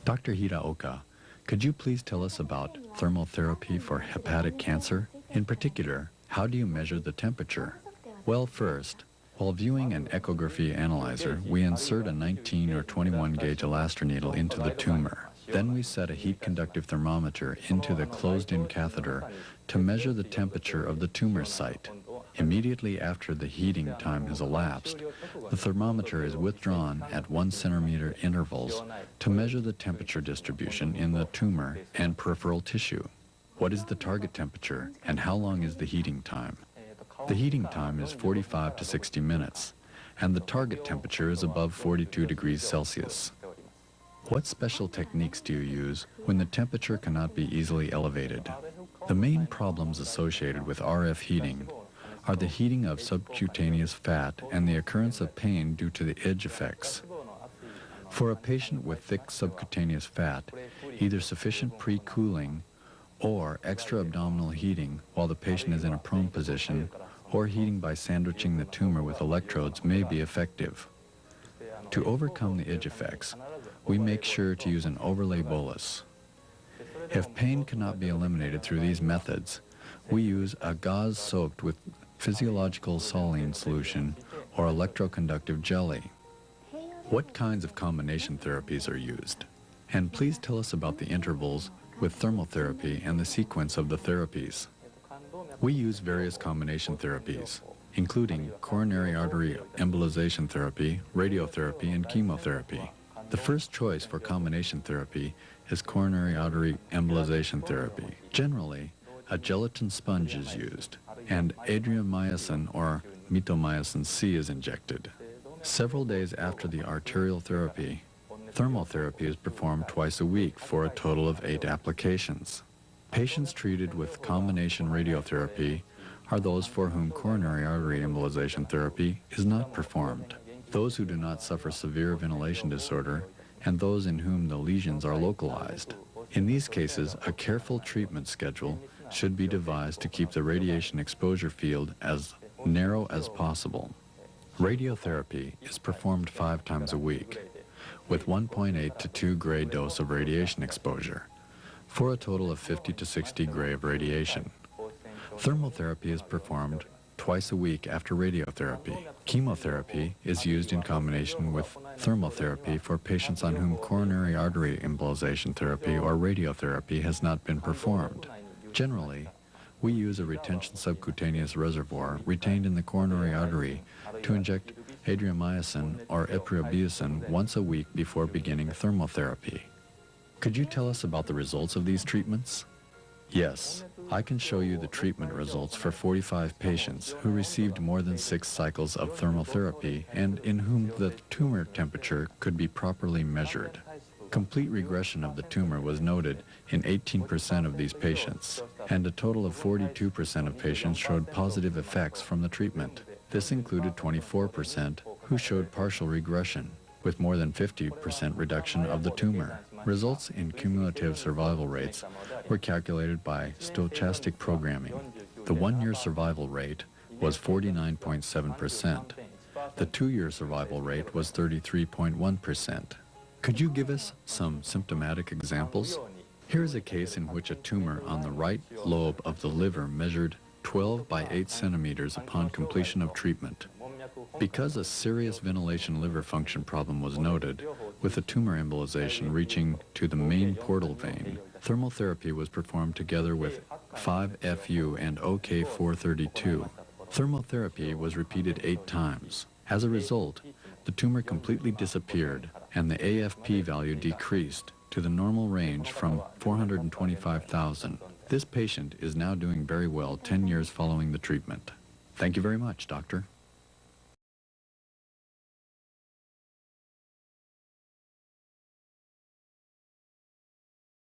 Dr. Hiraoka, could you please tell us about thermal therapy for hepatic cancer? In particular, how do you measure the temperature? Well, first, while viewing an echography analyzer, we insert a 19 or 21 gauge elaster needle into the tumor. Then we set a heat conductive thermometer into the closed-in catheter to measure the temperature of the tumor site. Immediately after the heating time has elapsed, the thermometer is withdrawn at 1 centimeter intervals to measure the temperature distribution in the tumor and peripheral tissue. What is the target temperature and how long is the heating time? The heating time is 45 to 60 minutes, and the target temperature is above 42 degrees Celsius. What special techniques do you use when the temperature cannot be easily elevated? The main problems associated with RF heating are the heating of subcutaneous fat and the occurrence of pain due to the edge effects. For a patient with thick subcutaneous fat, either sufficient pre-cooling or extra abdominal heating while the patient is in a prone position or heating by sandwiching the tumor with electrodes may be effective. To overcome the edge effects, we make sure to use an overlay bolus. If pain cannot be eliminated through these methods, we use a gauze soaked with physiological saline solution or electroconductive jelly. What kinds of combination therapies are used? And please tell us about the intervals with thermal therapy and the sequence of the therapies. We use various combination therapies, including coronary artery embolization therapy, radiotherapy, and chemotherapy. The first choice for combination therapy is coronary artery embolization therapy. Generally, a gelatin sponge is used, and adriamycin or mitomycin C is injected. Several days after the arterial therapy, thermal therapy is performed twice a week for a total of 8 applications. Patients treated with combination radiotherapy are those for whom coronary artery embolization therapy is not performed, those who do not suffer severe ventilation disorder, and those in whom the lesions are localized. In these cases, a careful treatment schedule should be devised to keep the radiation exposure field as narrow as possible. Radiotherapy is performed 5 times a week, with 1.8 to 2 gray dose of radiation exposure, for a total of 50 to 60 gray of radiation. Thermal therapy is performed twice a week after radiotherapy. Chemotherapy is used in combination with thermal therapy for patients on whom coronary artery embolization therapy or radiotherapy has not been performed. Generally, we use a retention subcutaneous reservoir retained in the coronary artery to inject adriamycin or ipratropium once a week before beginning thermal therapy. Could you tell us about the results of these treatments? Yes, I can show you the treatment results for 45 patients who received more than 6 cycles of thermal therapy and in whom the tumor temperature could be properly measured. Complete regression of the tumor was noted in 18% of these patients, and a total of 42% of patients showed positive effects from the treatment. This included 24% who showed partial regression, with more than 50% reduction of the tumor. Results in cumulative survival rates were calculated by stochastic programming. The 1-year survival rate was 49.7%. The 2-year survival rate was 33.1%. Could you give us some symptomatic examples? Here is a case in which a tumor on the right lobe of the liver measured 12 by 8 centimeters upon completion of treatment. Because a serious ventilation liver function problem was noted, with the tumor embolization reaching to the main portal vein, thermal therapy was performed together with 5-FU and OK432. Thermal therapy was repeated 8 times. As a result, the tumor completely disappeared and the AFP value decreased to the normal range from 425,000. This patient is now doing very well 10 years following the treatment. Thank you very much, Doctor.